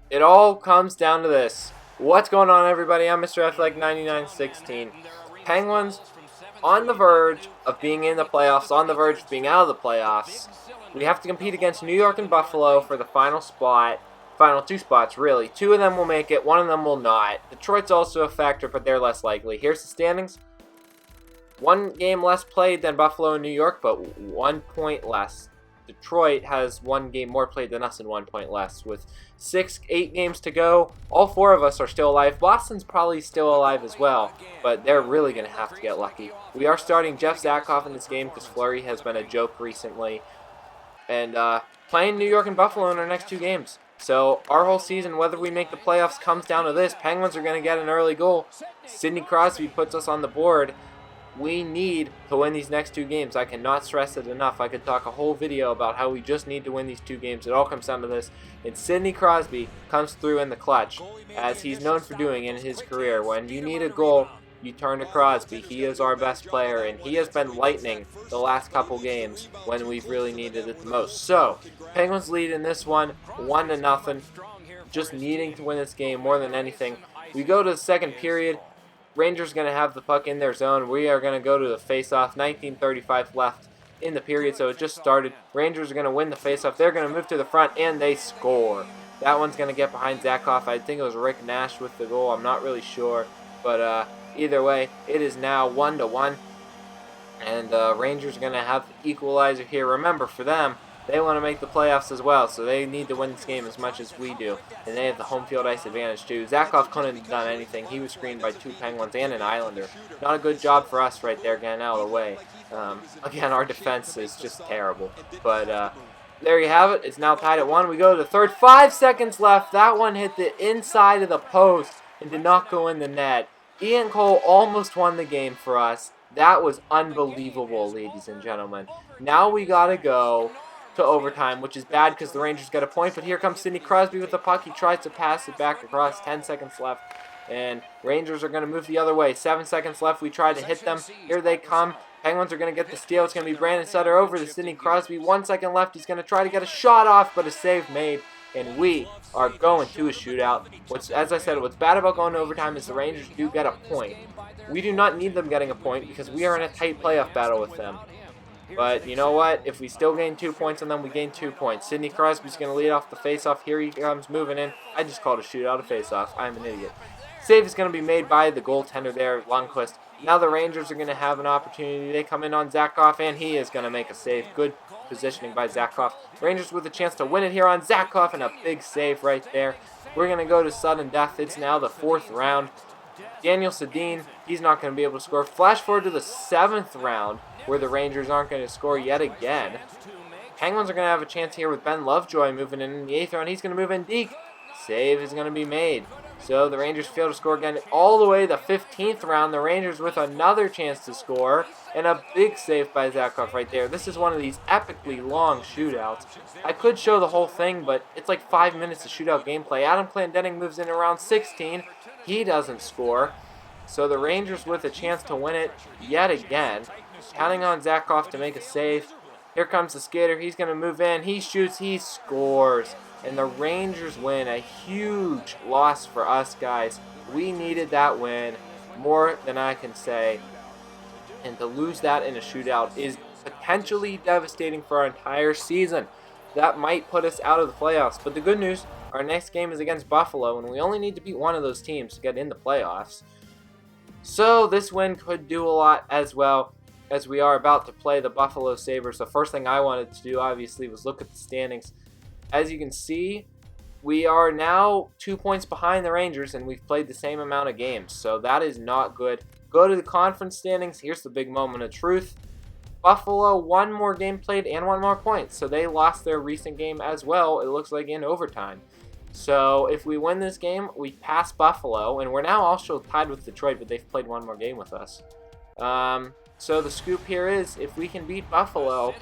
It all comes down to this. What's going on, everybody? I'm Mr. Athletic 9916. Penguins on the verge of being in the playoffs, on the verge of being out of the playoffs. We have to compete against New York and Buffalo for the final spot. Final two spots, really. Two of them will make it, one of them will not. Detroit's also a factor, but they're less likely. Here's the standings. One game less played than Buffalo and New York, but 1 point less. Detroit has one game more played than us and 1 point less. With 8 games to go, all four of us are still alive. Boston's probably still alive as well, but they're really going to have to get lucky. We are starting Jeff Zatkoff in this game because Fleury has been a joke recently. And playing New York and Buffalo in our next two games. So our whole season, whether we make the playoffs, comes down to this. Penguins are going to get an early goal. Sidney Crosby puts us on the board. We need to win these next two games. I cannot stress it enough. I could talk a whole video about how we just need to win these two games. It all comes down to this. And Sidney Crosby comes through in the clutch, as he's known for doing in his career. When you need a goal, you turn to Crosby. He is our best player, and he has been lightning the last couple games when we've really needed it the most. So, Penguins lead in this one, 1-0. Just needing to win this game more than anything. We go to the second period. Rangers going to have the puck in their zone. We are going to go to the face-off. 19:35 left in the period, so it just started. Rangers are going to win the face-off. They're going to move to the front, and they score. That one's going to get behind Zatkoff. I think it was Rick Nash with the goal. I'm not really sure. But either way, it is now 1-1. And Rangers are going to have the equalizer here. Remember, for them, they want to make the playoffs as well, so they need to win this game as much as we do. And they have the home field ice advantage too. Zatkoff couldn't have done anything. He was screened by two Penguins and an Islander. Not a good job for us right there getting out of the way. Again, our defense is just terrible. But there you have it. It's now tied at 1. We go to the third. 5 seconds left. That one hit the inside of the post and did not go in the net. Ian Cole almost won the game for us. That was unbelievable, ladies and gentlemen. Now we got to go to overtime, which is bad because the Rangers get a point. But here comes Sidney Crosby with the puck. He tries to pass it back across. 10 seconds left. And Rangers are going to move the other way. 7 seconds left. We try to hit them. Here they come. Penguins are going to get the steal. It's going to be Brandon Sutter over to Sidney Crosby. 1 second left. He's going to try to get a shot off, but a save made. And we are going to a shootout. Which, as I said, what's bad about going to overtime is the Rangers do get a point. We do not need them getting a point because we are in a tight playoff battle with them. But you know what? If we still gain 2 points on them, we gain 2 points. Sidney Crosby's going to lead off the faceoff. Here he comes moving in. I just called a shootout a faceoff. I'm an idiot. Save is going to be made by the goaltender there, Lundqvist. Now the Rangers are going to have an opportunity. They come in on Zatkoff, and he is going to make a save. Good positioning by Zatkoff. Rangers with a chance to win it here on Zatkoff, and a big save right there. We're going to go to sudden death. It's now the 4th round. Daniel Sedin, he's not going to be able to score. Flash forward to the 7th round, where the Rangers aren't going to score yet again. Penguins are going to have a chance here with Ben Lovejoy moving in the 8th round. He's going to move in deep. Save is going to be made. So the Rangers fail to score again all the way to the 15th round. The Rangers with another chance to score. And a big save by Zatkoff right there. This is one of these epically long shootouts. I could show the whole thing, but it's like 5 minutes of shootout gameplay. Adam Clendenning moves in around 16. He doesn't score. So the Rangers with a chance to win it yet again. Counting on Zatkoff to make a save. Here comes the skater. He's going to move in. He shoots. He scores. And the Rangers win. A huge loss for us, guys. We needed that win more than I can say. And to lose that in a shootout is potentially devastating for our entire season. That might put us out of the playoffs. But the good news, our next game is against Buffalo, and we only need to beat one of those teams to get in the playoffs. So this win could do a lot as well, as we are about to play the Buffalo Sabres. The first thing I wanted to do, obviously, was look at the standings. As you can see, we are now 2 points behind the Rangers, and we've played the same amount of games. So that is not good. Go to the conference standings. Here's the big moment of truth. Buffalo, 1 more game played and 1 more point. So they lost their recent game as well, it looks like, in overtime. So if we win this game, we pass Buffalo. And we're now also tied with Detroit, but they've played 1 more game with us. So the scoop here is, if we can beat Buffalo,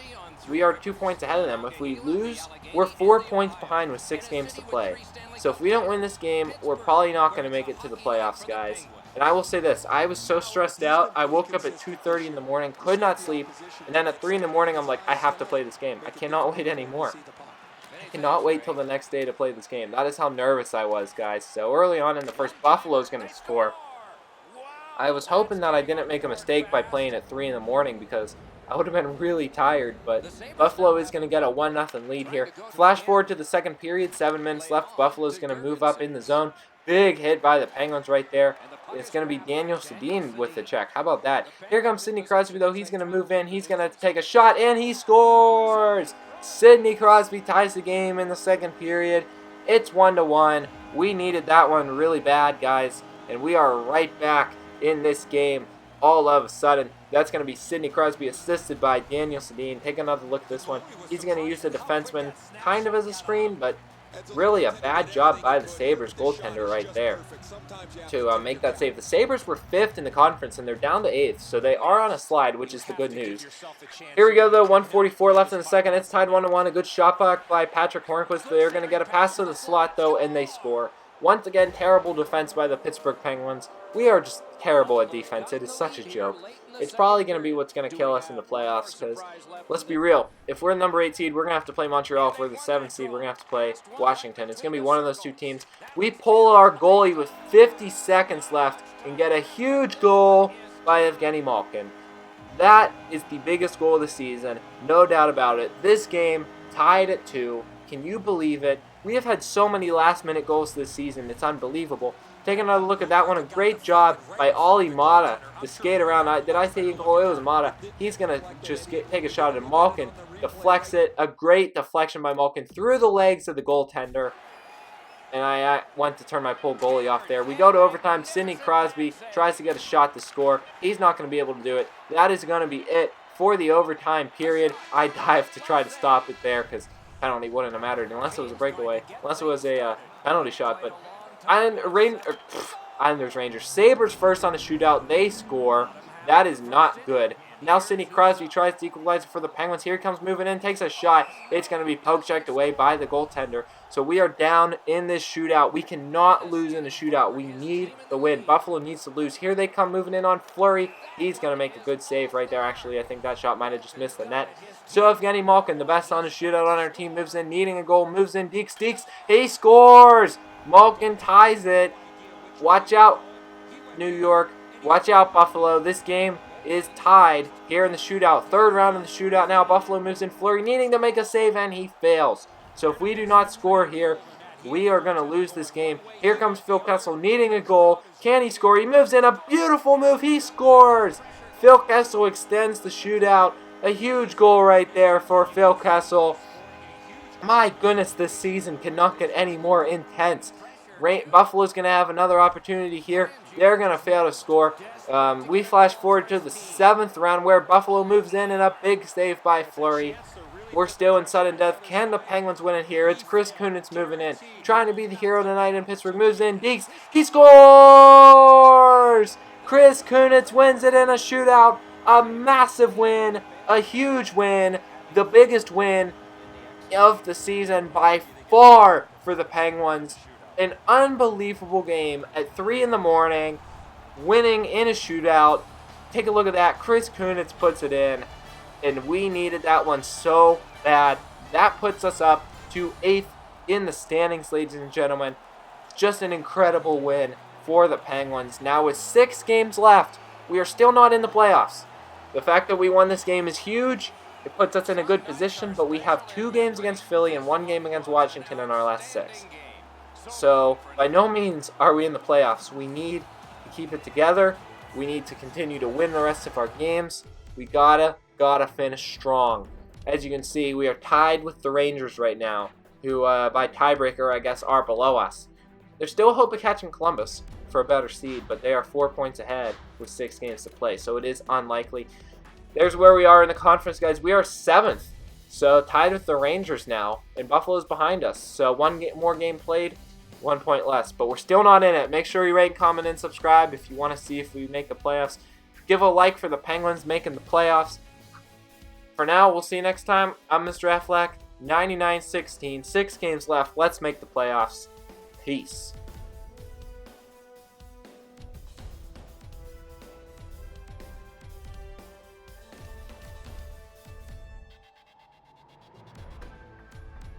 we are 2 points ahead of them. If we lose, we're 4 points behind with 6 games to play. So if we don't win this game, we're probably not going to make it to the playoffs, guys. And I will say this, I was so stressed out, I woke up at 2:30 in the morning, could not sleep, and then at 3 in the morning, I'm like, I have to play this game. I cannot wait anymore. cannot wait till the next day to play this game. That is how nervous I was, guys. So early on in the first, Buffalo's going to score. I was hoping that I didn't make a mistake by playing at 3 in the morning because I would have been really tired, but Buffalo is going to get a 1-0 lead here. Flash forward to the second period, 7 minutes left. Buffalo's going to move up in the zone. Big hit by the Penguins right there. It's going to be Daniel Sedin with the check. How about that? Here comes Sidney Crosby, though. He's going to move in. He's going to take a shot, and he scores! Sidney Crosby ties the game in the second period. It's 1-1. We needed that one really bad, guys, and we are right back in this game all of a sudden. That's going to be Sidney Crosby assisted by Daniel Sedin. Take another look at this one. He's going to use the defenseman kind of as a screen, but really a bad job by the Sabres goaltender right there to make that save. The Sabres were 5th in the conference, and they're down to 8th, so they are on a slide, which is the good news. Here we go, though. 1:44 left in the second. It's tied 1-1. A good shot back by Patrick Hornquist. They're going to get a pass to the slot, though, and they score. Once again, terrible defense by the Pittsburgh Penguins. We are just terrible at defense. It is such a joke. It's probably going to be what's going to kill us in the playoffs because, let's be real, if we're the number 8 seed, we're going to have to play Montreal. If we're the 7th seed, we're going to have to play Washington. It's going to be one of those two teams. We pull our goalie with 50 seconds left and get a huge goal by Evgeny Malkin. That is the biggest goal of the season, no doubt about it. This game tied at 2. Can you believe it? We have had so many last-minute goals this season. It's unbelievable. Take another look at that one. A great job by Ollie Mata to skate around. Did I say goal? It was Mata. He's going to just take a shot at Malkin. Deflects it. A great deflection by Malkin through the legs of the goaltender. And I went to turn my pull goalie off there. We go to overtime. Sidney Crosby tries to get a shot to score. He's not going to be able to do it. That is going to be it for the overtime period. I dived to try to stop it there because penalty wouldn't have mattered unless it was a breakaway. Unless it was a penalty shot. But Islanders Rangers. Sabres first on the shootout. They score. That is not good. Now Sidney Crosby tries to equalize for the Penguins. Here he comes moving in, takes a shot. It's going to be poke-checked away by the goaltender. So we are down in this shootout. We cannot lose in the shootout. We need the win. Buffalo needs to lose. Here they come moving in on Fleury. He's going to make a good save right there. Actually, I think that shot might have just missed the net. So Evgeny Malkin, the best on the shootout on our team, moves in, needing a goal, moves in. Deeks. He scores! Malkin ties it. Watch out, New York. Watch out, Buffalo. This game is tied here in the shootout. Third round in the shootout now. Buffalo moves in. Fleury needing to make a save, and he fails. So if we do not score here, we are going to lose this game. Here comes Phil Kessel needing a goal. Can he score? He moves in. A beautiful move. He scores. Phil Kessel extends the shootout. A huge goal right there for Phil Kessel. My goodness, this season cannot get any more intense. Buffalo's going to have another opportunity here. They're going to fail to score. We flash forward to the 7th round where Buffalo moves in and a big save by Fleury. We're still in sudden death. Can the Penguins win it here? It's Chris Kunitz moving in. Trying to be the hero tonight in Pittsburgh. Moves in. Deeks. He scores! Chris Kunitz wins it in a shootout. A massive win. A huge win. The biggest win of the season by far for the Penguins. An unbelievable game at 3 in the morning, winning in a shootout. Take a look at that. Chris Kunitz puts it in, and we needed that one so bad. That puts us up to 8th in the standings, ladies and gentlemen. Just an incredible win for the Penguins. Now with 6 games left, we are still not in the playoffs. The fact that we won this game is huge. It puts us in a good position, but we have 2 games against Philly and 1 game against Washington in our last 6. So, by no means are we in the playoffs. We need to keep it together. We need to continue to win the rest of our games. We gotta finish strong. As you can see, we are tied with the Rangers right now, who, by tiebreaker, I guess, are below us. There's still hope of catching Columbus for a better seed, but they are 4 points ahead with 6 games to play, so it is unlikely. There's where we are in the conference, guys. We are 7th, so tied with the Rangers now, and Buffalo's behind us. So 1 more game played, 1 point less, but we're still not in it. Make sure you rate, comment, and subscribe if you want to see if we make the playoffs. Give a like for the Penguins making the playoffs. For now, we'll see you next time. I'm Mr. Affleck, 99-16, 6 games left. Let's make the playoffs. Peace.